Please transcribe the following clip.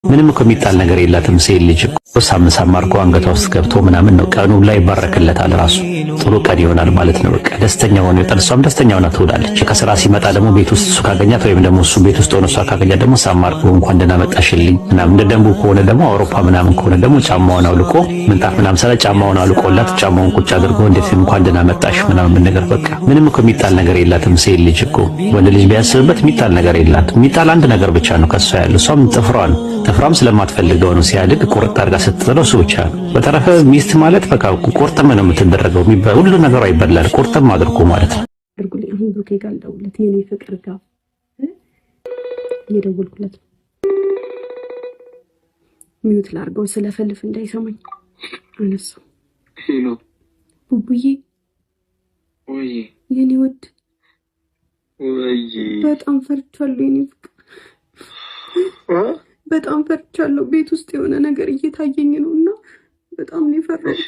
ምንም እኮ የሚጣል ነገር የላትም። ሴት ልጅ እኮ ሳምሳም አድርጎ አንገቷ ውስጥ ገብቶ ምናምን ነው ቀኑ ላይ ይባረክለታል። ራሱ ጥሩ ቀን ይሆናል ማለት ነው። በቃ ደስተኛ ሆኖ ይወጣል። እሷም ደስተኛ ሆና ትውላለች። ከስራ ሲመጣ ደግሞ ቤት ውስጥ እሱ ካገኛት ወይም ደግሞ እሱ ቤት ውስጥ ሆኖ እሷ ካገኛት ደግሞ ሳም አድርጎ እንኳን ደህና መጣሽልኝ ምናምን። እንደ ደንቡ ከሆነ ደግሞ አውሮፓ ምናምን ከሆነ ደግሞ ጫማውን አውልቆ ምንጣፍ ምናምን ሰለ ጫማውን አውልቆላት ጫማውን ቁጭ አድርጎ እንዴት እንኳን ደህና መጣሽ ምናምን ነገር በቃ ምንም እኮ የሚጣል ነገር የላትም። ሴት ልጅ እኮ ወንድ ልጅ ቢያስብበት የሚጣል ነገር የላትም። የሚጣል አንድ ነገር ብቻ ነው ከሷ ያለው እሷም ጥፍሯም ስለማትፈልገው ነው። ሲያድግ ቁርጥ አድርጋ ስትጥለው እሱ ብቻ ነው። በተረፈ ሚስት ማለት በቃ ቁርጥም ነው የምትደረገው። ሁሉ ነገሯ ይበላል ቁርጥም አድርጎ ማለት ነው። አድርጉልኝ አሁን ብሩኬ ጋር ልደውልለት የኔ ፍቅር ጋር እየደወልኩለት ሚውት ላድርገው ስለፈልፍ እንዳይሰማኝ አነሳው። ሄሎ ቡቡዬ ወይ የኔ ወድ ወይ በጣም ፈርቻለሁ የኔ ፍቅር በጣም ፈርቻለሁ። ቤት ውስጥ የሆነ ነገር እየታየኝ ነውና በጣም ነው የፈራሁት።